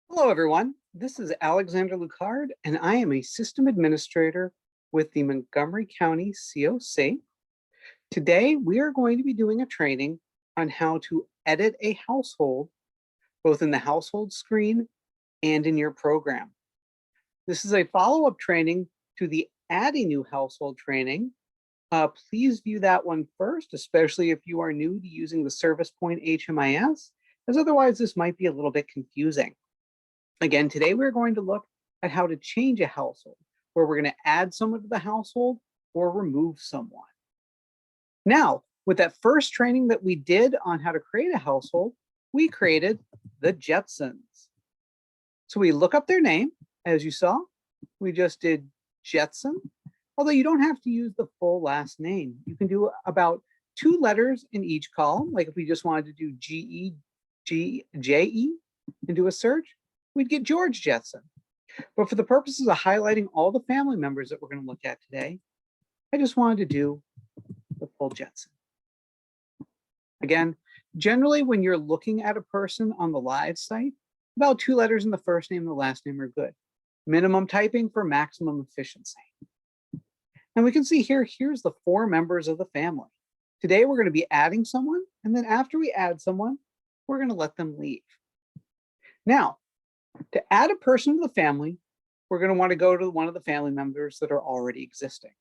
Hello, everyone. This is Alexander Lucard, and I am a system administrator with the Montgomery County COC. Today, we are going to be doing a training on how to edit a household, both in the household screen and in your program. This is a follow-up training to the Add a New Household training. Please view that one first, especially if you are new to using the Service Point HMIS, as otherwise this might be a little bit confusing. Again, today we're going to look at how to change a household, where we're going to add someone to the household or remove someone. Now, with that first training that we did on how to create a household, we created the Jetsons. So we look up their name, as you saw. We just did Jetson, although you don't have to use the full last name. You can do about 2 letters in each column, like if we just wanted to do G-E-J-E and do a search, we'd get George Jetson. But for the purposes of highlighting all the family members that we're going to look at today, I just wanted to do the full Jetson. Again, generally when you're looking at a person on the live site, about 2 letters in the first name and the last name are good. Minimum typing for maximum efficiency. And we can see here, here's the 4 members of the family. Today we're going to be adding someone, and then after we add someone, we're going to let them leave. Now, to add a person to the family, we're going to want to go to one of the family members that are already existing.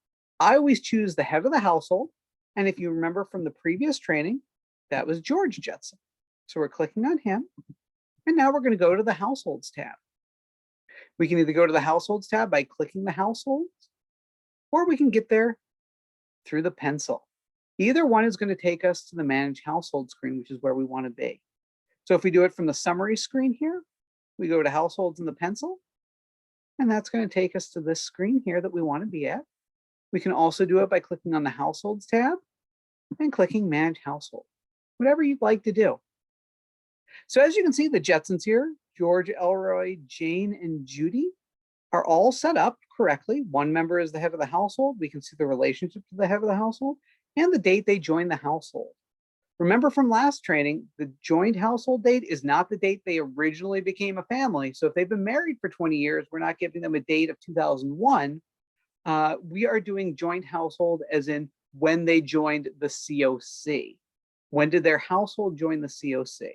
I always choose the head of the household. And if you remember from the previous training, that was George Jetson. So we're clicking on him. And now we're going to go to the Households tab. We can either go to the Households tab by clicking the households, or we can get there through the pencil. Either one is going to take us to the Manage Household screen, which is where we want to be. So if we do it from the summary screen here, we go to Households in the pencil, and that's going to take us to this screen here that we want to be at. We can also do it by clicking on the Households tab and clicking Manage Household, whatever you'd like to do. So as you can see, the Jetsons here, George, Elroy, Jane, and Judy, are all set up correctly. One member is the head of the household. We can see the relationship to the head of the household and the date they joined the household. Remember from last training, the joined household date is not the date they originally became a family. So if they've been married for 20 years, we're not giving them a date of 2001. We are doing joint household as in when they joined the COC. When did their household join the COC?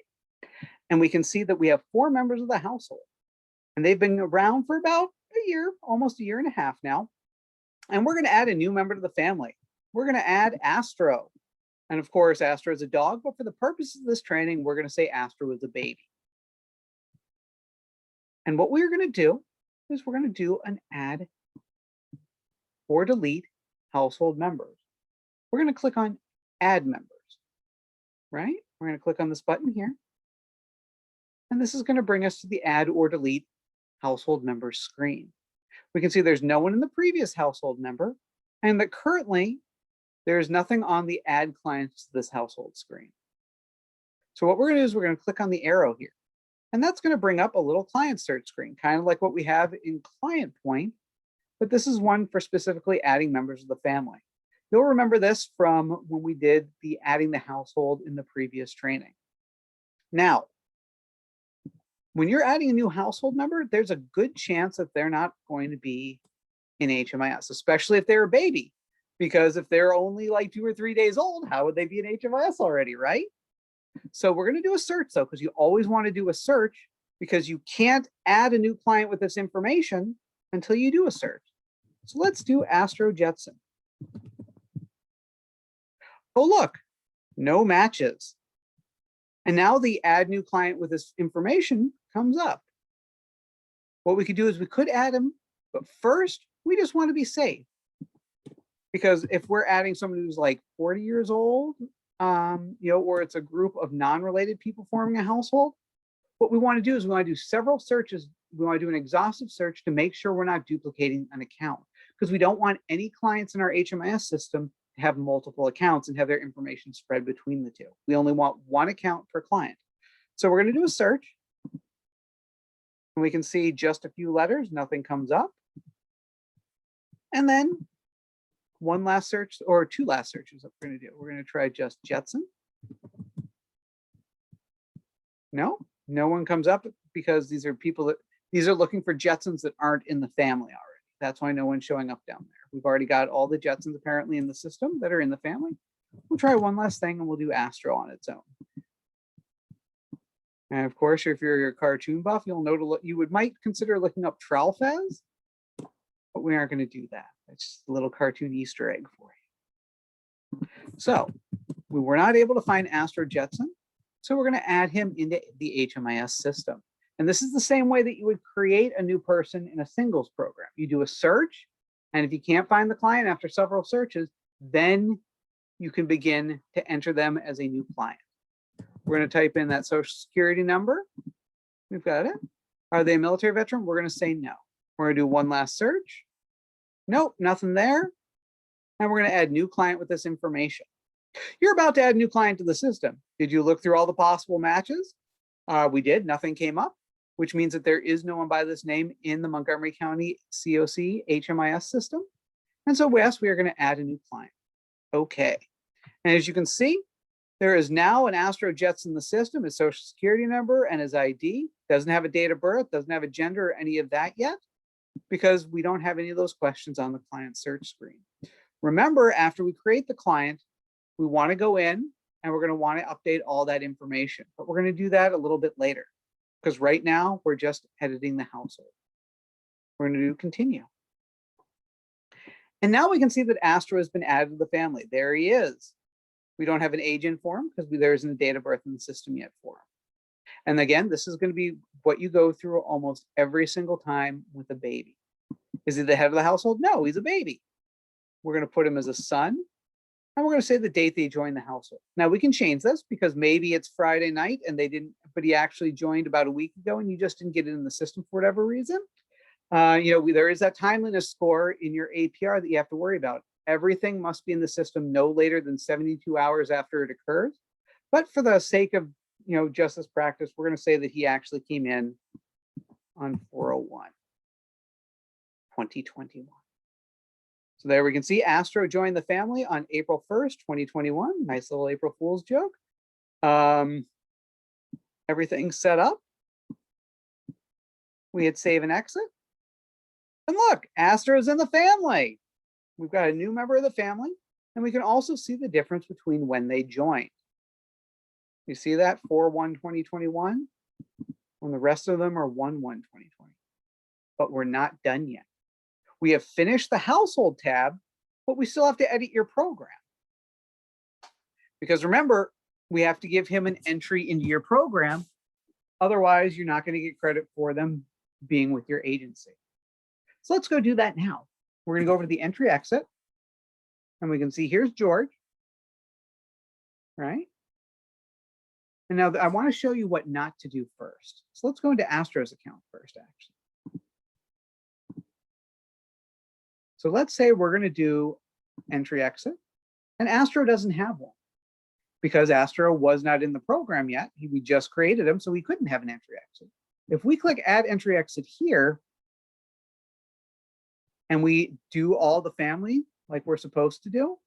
And we can see that we have 4 members of the household. And they've been around for about a year, almost a year and a half now. And we're going to add a new member to the family. We're going to add Astro. And of course, Astro is a dog, but for the purposes of this training, we're going to say Astro is a baby. And what we're going to do is we're going to do an add or delete household members. We're going to click on add members, right? We're going to click on this button here. And this is going to bring us to the add or delete household members screen. We can see there's no one in the previous household member, and that currently there's nothing on the add clients to this household screen. So what we're going to do is we're going to click on the arrow here, and that's going to bring up a little client search screen, kind of like what we have in Client Point, but this is one for specifically adding members of the family. You'll remember this from when we did the adding the household in the previous training. Now, when you're adding a new household member, there's a good chance that they're not going to be in HMIS, especially if they're a baby. Because if they're only like 2 or 3 days old, how would they be in HMIS already, right? So we're going to do a search though, because you always want to do a search because you can't add a new client with this information until you do a search. So let's do Astro Jetson. Oh, look, no matches. And now the add new client with this information comes up. What we could do is we could add him, but first we just want to be safe. Because if we're adding someone who's like 40 years old, or it's a group of non-related people forming a household, what we want to do is we want to do several searches. We want to do an exhaustive search to make sure we're not duplicating an account, because we don't want any clients in our HMIS system to have multiple accounts and have their information spread between the 2. We only want 1 account per client. So we're going to do a search. And we can see just a few letters, nothing comes up. And then 1 last search, or 2 last searches that we're going to do. We're going to try just Jetson. No, No one comes up because these are looking for Jetsons that aren't in the family already. That's why no one's showing up down there. We've already got all the Jetsons apparently in the system that are in the family. We'll try one last thing and we'll do Astro on its own. And of course, if you're a cartoon buff, you'll know you might consider looking up Tralfaz, but we aren't going to do that. It's just a little cartoon Easter egg for you. So we were not able to find Astro Jetson, so we're going to add him into the HMIS system. And this is the same way that you would create a new person in a singles program. You do a search, and if you can't find the client after several searches, then you can begin to enter them as a new client. We're going to type in that social security number. We've got it. Are they a military veteran? We're going to say no. We're going to do one last search. Nope, nothing there. And we're going to add new client with this information. You're about to add a new client to the system. Did you look through all the possible matches? We did. Nothing came up, which means that there is no one by this name in the Montgomery County COC HMIS system. And so yes, we are going to add a new client. Okay. And as you can see, there is now an Astro Jetson in the system, his social security number and his ID. Doesn't have a date of birth, doesn't have a gender or any of that yet, because we don't have any of those questions on the client search screen. Remember, after we create the client, we want to go in and we're going to want to update all that information, but we're going to do that a little bit later because right now we're just editing the household. We're going to do continue. And now we can see that Astro has been added to the family. There he is. We don't have an age in for him because there isn't a date of birth in the system yet for him. And again, this is going to be what you go through almost every single time with a baby. Is he the head of the household? No, he's a baby. We're going to put him as a son, and we're going to say the date they joined the household. Now we can change this because maybe it's Friday night and they didn't, but he actually joined about a week ago and you just didn't get it in the system for whatever reason. There is that timeliness score in your APR that you have to worry about. Everything must be in the system no later than 72 hours after it occurs. But for the sake of justice practice, we're going to say that he actually came in on 4/01/2021. So there we can see Astro joined the family on April 1st, 2021. Nice little April Fool's joke. Everything's set up. We hit save and exit. And look, Astro's in the family. We've got a new member of the family, and we can also see the difference between when they joined. You see that 4/1/2021, when the rest of them are 1/1/2020. But we're not done yet. We have finished the household tab, but we still have to edit your program. Because remember, we have to give him an entry into your program. Otherwise, you're not going to get credit for them being with your agency. So let's go do that now. We're going to go over to the entry exit, and we can see here's George, right? And now I want to show you what not to do first. So let's go into Astro's account first, actually. So let's say we're going to do entry exit, and Astro doesn't have one because Astro was not in the program yet. We just created him, so we couldn't have an entry exit. If we click add entry exit here, and we do all the family like we're supposed to do,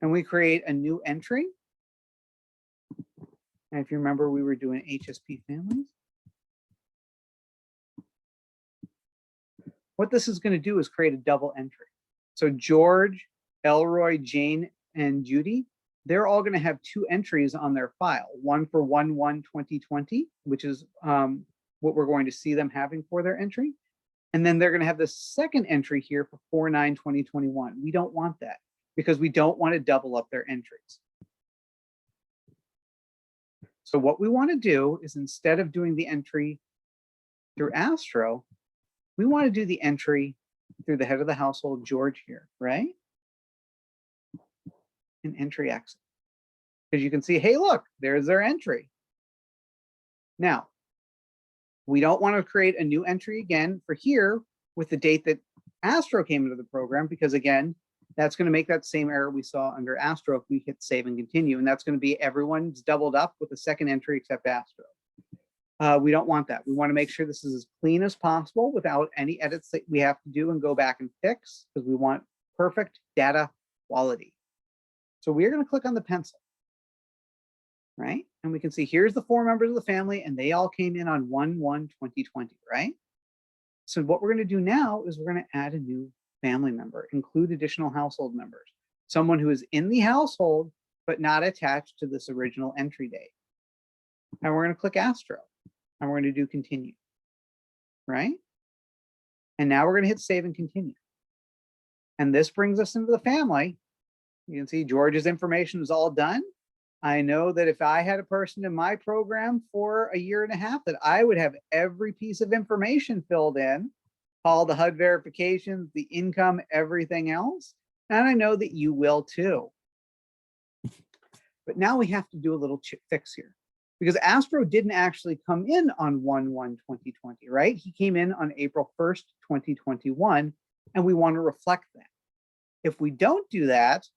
and we create a new entry. And if you remember, we were doing HSP families. What this is going to do is create a double entry. So George, Elroy, Jane, and Judy, they're all going to have two entries on their file. One for 1/1/2020, which is what we're going to see them having for their entry. And then they're going to have the second entry here for 4/9/2021. We don't want that because we don't want to double up their entries. So what we want to do is instead of doing the entry through Astro, we want to do the entry through the head of the household, George here, right? And entry exit. Because you can see, hey, look, there's their entry. Now, we don't want to create a new entry again for here with the date that Astro came into the program, because again, that's going to make that same error we saw under Astro if we hit save and continue. And that's going to be everyone's doubled up with the second entry except Astro. We don't want that. We want to make sure this is as clean as possible without any edits that we have to do and go back and fix, because we want perfect data quality. So we're going to click on the pencil. right? And we can see here's the 4 members of the family, and they all came in on 1/1/2020, right? So what we're going to do now is we're going to add a new family member, include additional household members, someone who is in the household but not attached to this original entry date. And we're going to click Astro, and we're going to do continue, right? And now we're going to hit save and continue. And this brings us into the family. You can see George's information is all done. I know that if I had a person in my program for a year and a half, that I would have every piece of information filled in, all the HUD verifications, the income, everything else. And I know that you will too. But now we have to do a little fix here, because Astro didn't actually come in on 1/1/2020, right? He came in on April 1st, 2021, and we want to reflect that. If we don't do that,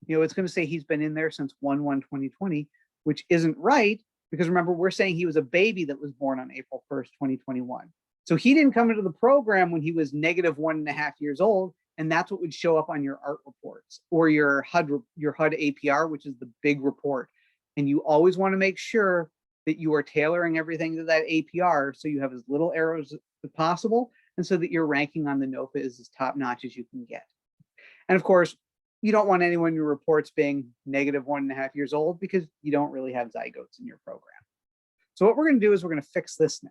it's going to say he's been in there since 1/1/2020, which isn't right, because remember, we're saying he was a baby that was born on April 1st, 2021. So he didn't come into the program when he was -1.5 years old, and that's what would show up on your ART reports or your HUD APR, which is the big report. And you always want to make sure that you are tailoring everything to that APR so you have as little errors as possible, and so that your ranking on the NOFA is as top notch as you can get. And of course, you don't want anyone in your reports being -1.5 years old, because you don't really have zygotes in your program. So what we're going to do is we're going to fix this now.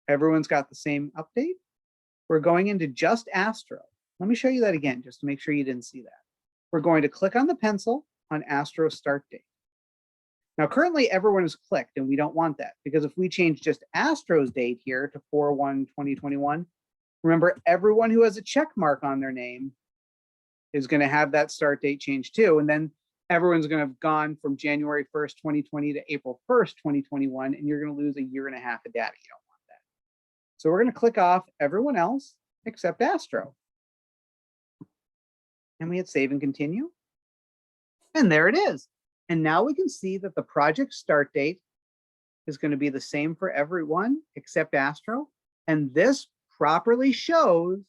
Everyone's got the same update. We're going into just Astro. Let me show you that again, just to make sure you didn't see that. We're going to click on the pencil on Astro start date. Now, currently everyone is clicked, and we don't want that, because if we change just Astro's date here to 4/1/2021, remember, everyone who has a check mark on their name is going to have that start date change too. And then everyone's going to have gone from January 1st, 2020 to April 1st, 2021, and you're going to lose a year and a half of data. You don't want that. So we're going to click off everyone else except Astro. And we hit save and continue. And there it is. And now we can see that the project start date is going to be the same for everyone except Astro. And this properly shows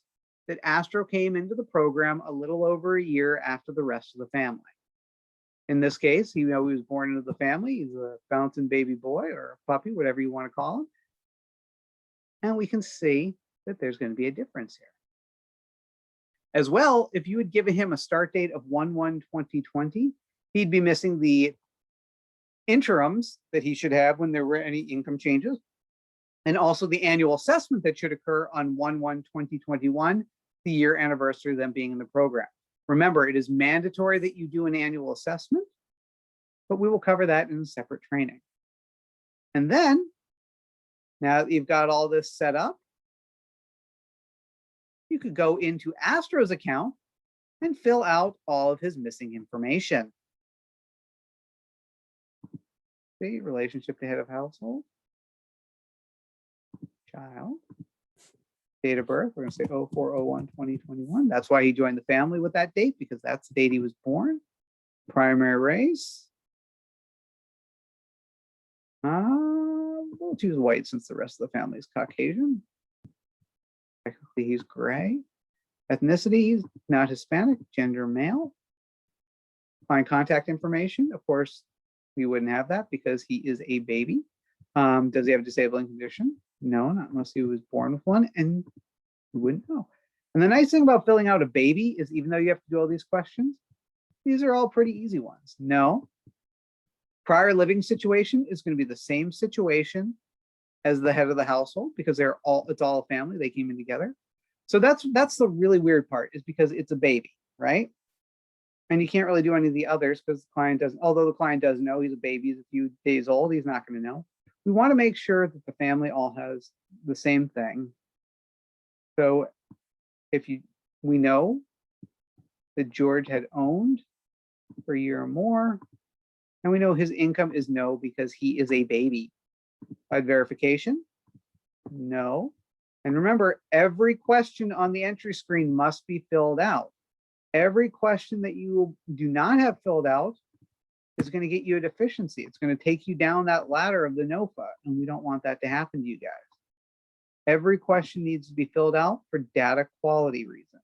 that Astro came into the program a little over a year after the rest of the family. In this case, he was born into the family. He's a fountain baby boy or a puppy, whatever you want to call him. And we can see that there's going to be a difference here. As well, if you had given him a start date of 1/1/2020, he'd be missing the interims that he should have when there were any income changes, and also the annual assessment that should occur on 1/1/2021, the year anniversary of them being in the program. Remember, it is mandatory that you do an annual assessment, but we will cover that in a separate training. And then, now that you've got all this set up, you could go into Astro's account and fill out all of his missing information. See, relationship to head of household, child, date of birth, we're going to say 04/01/2021. That's why he joined the family with that date, because that's the date he was born. Primary race. We'll choose white since the rest of the family is Caucasian. Technically, he's gray. Ethnicity, he's not Hispanic. Gender, male. Find contact information. Of course, we wouldn't have that because he is a baby. Does he have a disabling condition? No, not unless he was born with one, and we wouldn't know. And the nice thing about filling out a baby is, even though you have to do all these questions, these are all pretty easy ones. No. Prior living situation is going to be the same situation as the head of the household, because it's all a family. They came in together. So that's the really weird part, is because it's a baby, right? And you can't really do any of the others because the client doesn't, although the client does know he's a baby, he's a few days old, he's not going to know. We want to make sure that the family all has the same thing. So we know that George had owned for a year or more, and we know his income is no because he is a baby. HUD verification? No. And remember, every question on the entry screen must be filled out. Every question that you do not have filled out is going to get you a deficiency. It's going to take you down that ladder of the NOFA, and we don't want that to happen to you guys. Every question needs to be filled out for data quality reasons.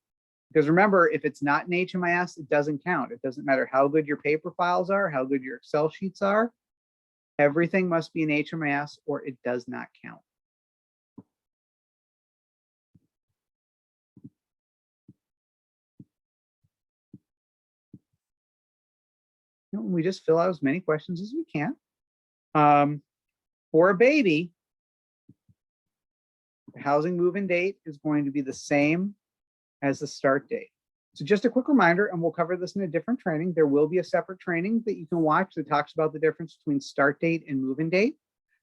Because remember, if it's not an HMIS, it doesn't count. It doesn't matter how good your paper files are, how good your Excel sheets are. Everything must be an HMIS or it does not count. We just fill out as many questions as we can. For a baby, the housing move-in date is going to be the same as the start date. So just a quick reminder, and we'll cover this in a different training. There will be a separate training that you can watch that talks about the difference between start date and move-in date.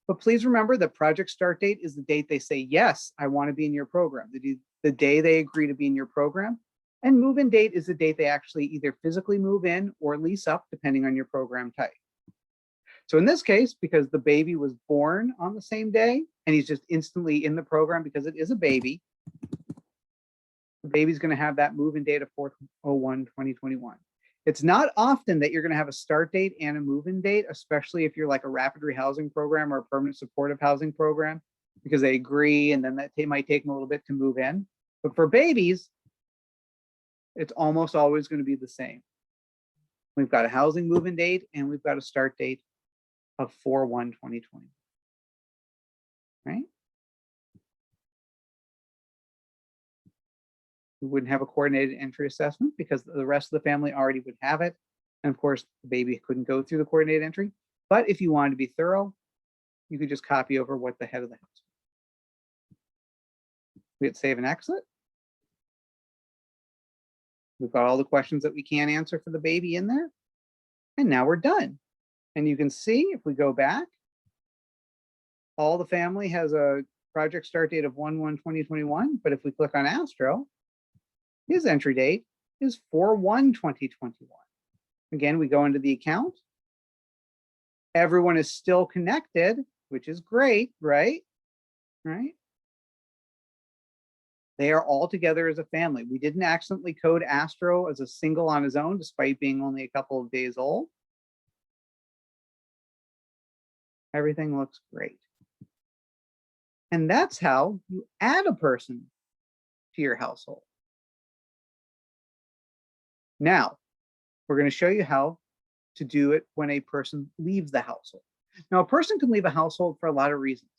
But please remember that project start date is the date they say, yes, I want to be in your program, the day they agree to be in your program. And move-in date is the date they actually either physically move in or lease up, depending on your program type. So in this case, because the baby was born on the same day and he's just instantly in the program because it is a baby, the baby's going to have that move-in date of 4/01/2021. It's not often that you're going to have a start date and a move-in date, especially if you're like a rapid rehousing program or a permanent supportive housing program, because they agree and then that might take them a little bit to move in. But for babies, it's almost always going to be the same. We've got a housing move-in date and we've got a start date of 4/1/2020, right? We wouldn't have a coordinated entry assessment because the rest of the family already would have it. And of course, the baby couldn't go through the coordinated entry. But if you wanted to be thorough, you could just copy over what the head of the house. We hit save and exit. We've got all the questions that we can answer for the baby in there. And now we're done. And you can see if we go back, all the family has a project start date of 1/1/2021. But if we click on Astro, his entry date is 4/1/2021. Again, we go into the account. Everyone is still connected, which is great, right? Right? They are all together as a family. We didn't accidentally code Astro as a single on his own, despite being only a couple of days old. Everything looks great. And that's how you add a person to your household. Now, we're going to show you how to do it when a person leaves the household. Now, a person can leave a household for a lot of reasons.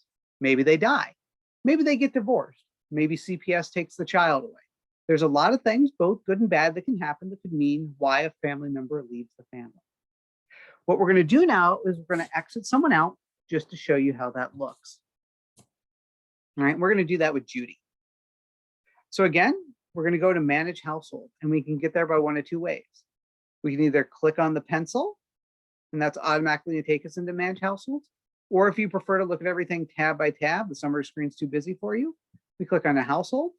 Maybe they die. Maybe they get divorced. Maybe CPS takes the child away. There's a lot of things, both good and bad, that can happen that could mean why a family member leaves the family. What we're going to do now is we're going to exit someone out just to show you how that looks. All right, we're going to do that with Judy. So again, we're going to go to manage household, and we can get there by one of two ways. We can either click on the pencil, and that's automatically going to take us into manage households. Or if you prefer to look at everything tab by tab, the summary screen's too busy for you, we click on a household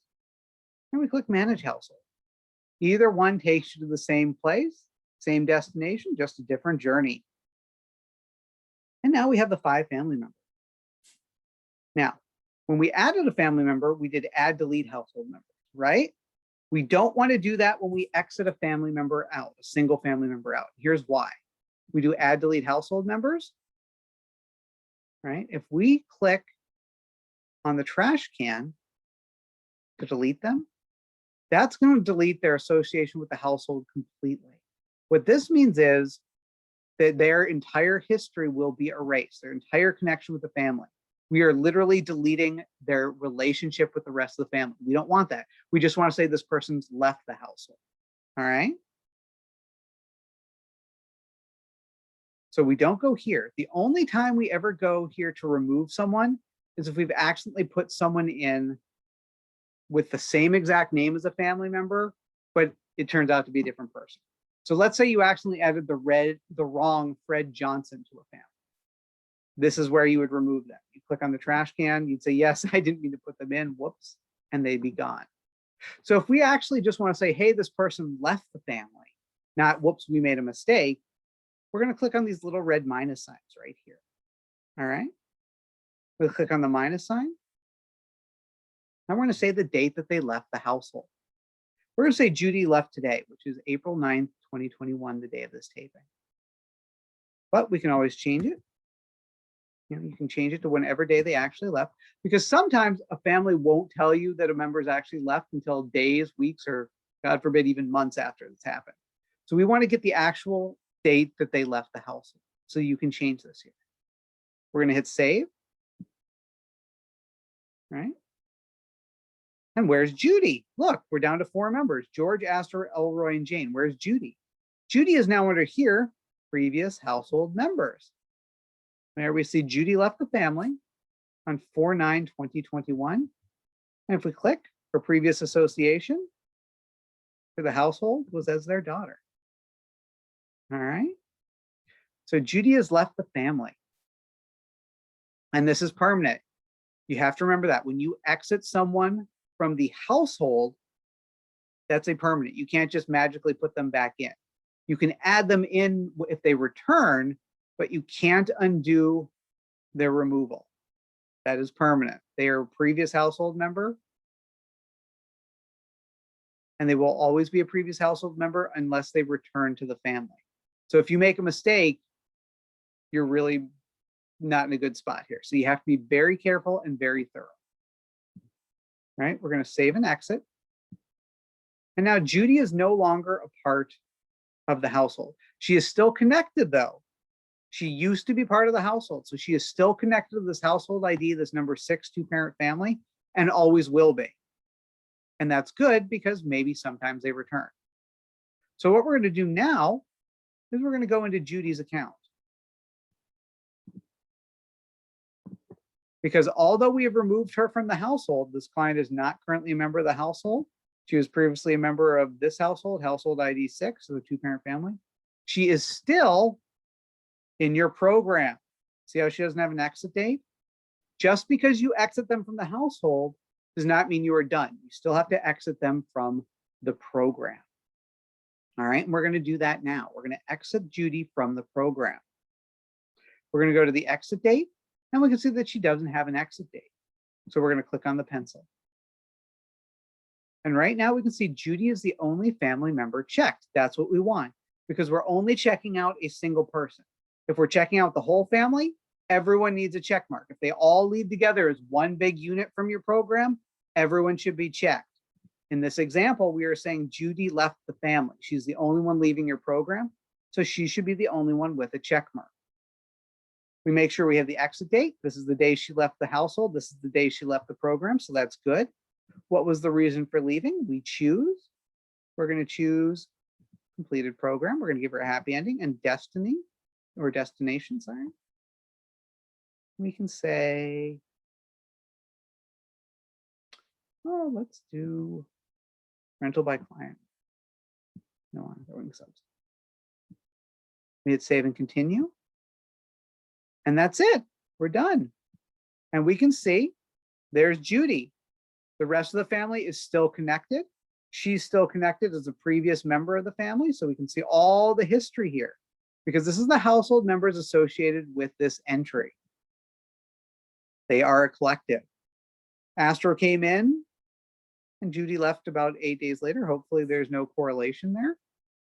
and we click manage household. Either one takes you to the same place, same destination, just a different journey. And now we have the 5 family members. Now, when we added a family member, we did add delete household members, right? We don't want to do that when we exit a family member out, a single family member out. Here's why. We do add delete household members, right? If we click on the trash can to delete them, that's going to delete their association with the household completely. What this means is that their entire history will be erased, their entire connection with the family. We are literally deleting their relationship with the rest of the family. We don't want that. We just want to say this person's left the household. All right. So we don't go here. The only time we ever go here to remove someone is if we've accidentally put someone in with the same exact name as a family member, but it turns out to be a different person. So let's say you accidentally added the wrong Fred Johnson to a family. This is where you would remove them. You click on the trash can, you'd say, yes, I didn't mean to put them in, whoops, and they'd be gone. So if we actually just want to say, hey, this person left the family, not whoops, we made a mistake, we're going to click on these little red minus signs right here. All right. We'll click on the minus sign. Now we're going to say the date that they left the household. We're going to say Judy left today, which is April 9th, 2021, the day of this taping. But we can always change it. You can change it to whenever day they actually left, because sometimes a family won't tell you that a member's actually left until days, weeks, or God forbid, even months after this happened. So we want to get the actual date that they left the household. So you can change this here. We're going to hit save. Right? And where's Judy? Look, we're down to 4 members: George, Astor, Elroy, and Jane. Where's Judy? Judy is now under here, previous household members. There we see Judy left the family on 4/9/2021. And if we click, her previous association for the household was as their daughter. All right. So Judy has left the family. And this is permanent. You have to remember that when you exit someone from the household, that's a permanent. You can't just magically put them back in. You can add them in if they return, but you can't undo their removal. That is permanent. They are a previous household member, and they will always be a previous household member unless they return to the family. So if you make a mistake, you're really not in a good spot here. So you have to be very careful and very thorough. Right? We're going to save and exit. And now Judy is no longer a part of the household. She is still connected though. She used to be part of the household. So she is still connected to this household ID, this number 6 2-parent family, and always will be. And that's good because maybe sometimes they return. So what we're going to do now is we're going to go into Judy's account. Because although we have removed her from the household, this client is not currently a member of the household. She was previously a member of this household, household ID 6, so the 2-parent family. She is still in your program. See how she doesn't have an exit date? Just because you exit them from the household does not mean you are done. You still have to exit them from the program. All right, and we're going to do that now. We're going to exit Judy from the program. We're going to go to the exit date, and we can see that she doesn't have an exit date. So we're going to click on the pencil. And right now we can see Judy is the only family member checked. That's what we want because we're only checking out a single person. If we're checking out the whole family, everyone needs a check mark. If they all leave together as one big unit from your program, everyone should be checked. In this example, we are saying Judy left the family. She's the only one leaving your program, so she should be the only one with a check mark. We make sure we have the exit date. This is the day she left the household. This is the day she left the program, so that's good. What was the reason for leaving? We choose. We're going to choose completed program. We're going to give her a happy ending and destiny or destination, sorry. We can say, oh, let's do rental by client. No, I'm throwing subs. We hit save and continue. And that's it. We're done. And we can see there's Judy. The rest of the family is still connected. She's still connected as a previous member of the family. So we can see all the history here because this is the household members associated with this entry. They are a collective. Astro came in and Judy left about 8 days later. Hopefully there's no correlation there,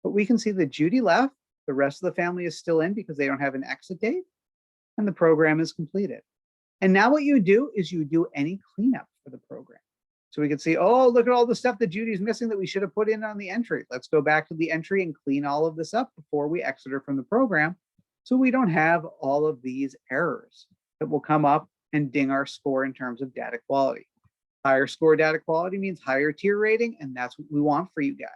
but we can see that Judy left. The rest of the family is still in because they don't have an exit date and the program is completed. And now what you do is you do any cleanup for the program. So we can see, oh, look at all the stuff that Judy's missing that we should have put in on the entry. Let's go back to the entry and clean all of this up before we exit her from the program so we don't have all of these errors that will come up and ding our score in terms of data quality. Higher score data quality means higher tier rating, and that's what we want for you guys.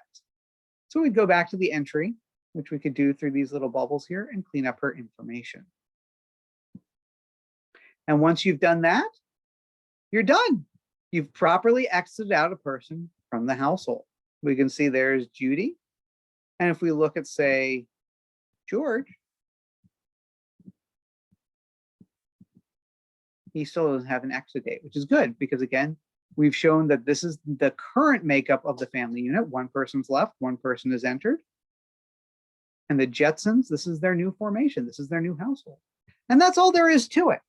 So we'd go back to the entry, which we could do through these little bubbles here and clean up her information. And once you've done that, you're done. You've properly exited out a person from the household. We can see there's Judy. And if we look at, say, George, he still doesn't have an exit date, which is good because, again, we've shown that this is the current makeup of the family unit. One person's left, one person is entered. And the Jetsons, this is their new formation. This is their new household. And that's all there is to it.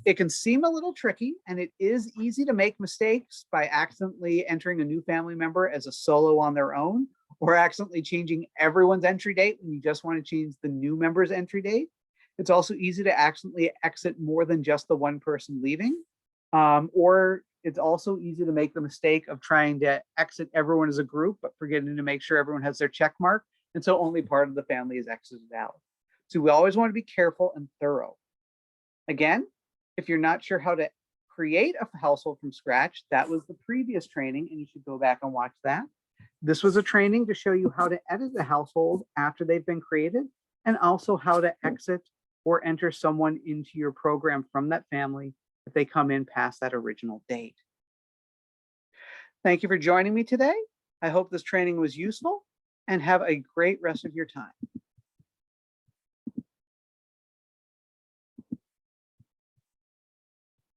It can seem a little tricky, and it is easy to make mistakes by accidentally entering a new family member as a solo on their own, or accidentally changing everyone's entry date when you just want to change the new member's entry date. It's also easy to accidentally exit more than just the one person leaving, or it's also easy to make the mistake of trying to exit everyone as a group, but forgetting to make sure everyone has their check mark. And so only part of the family is exited out. So we always want to be careful and thorough. Again, if you're not sure how to create a household from scratch, that was the previous training, and you should go back and watch that. This was a training to show you how to edit the household after they've been created, and also how to exit or enter someone into your program from that family if they come in past that original date. Thank you for joining me today. I hope this training was useful, and have a great rest of your time.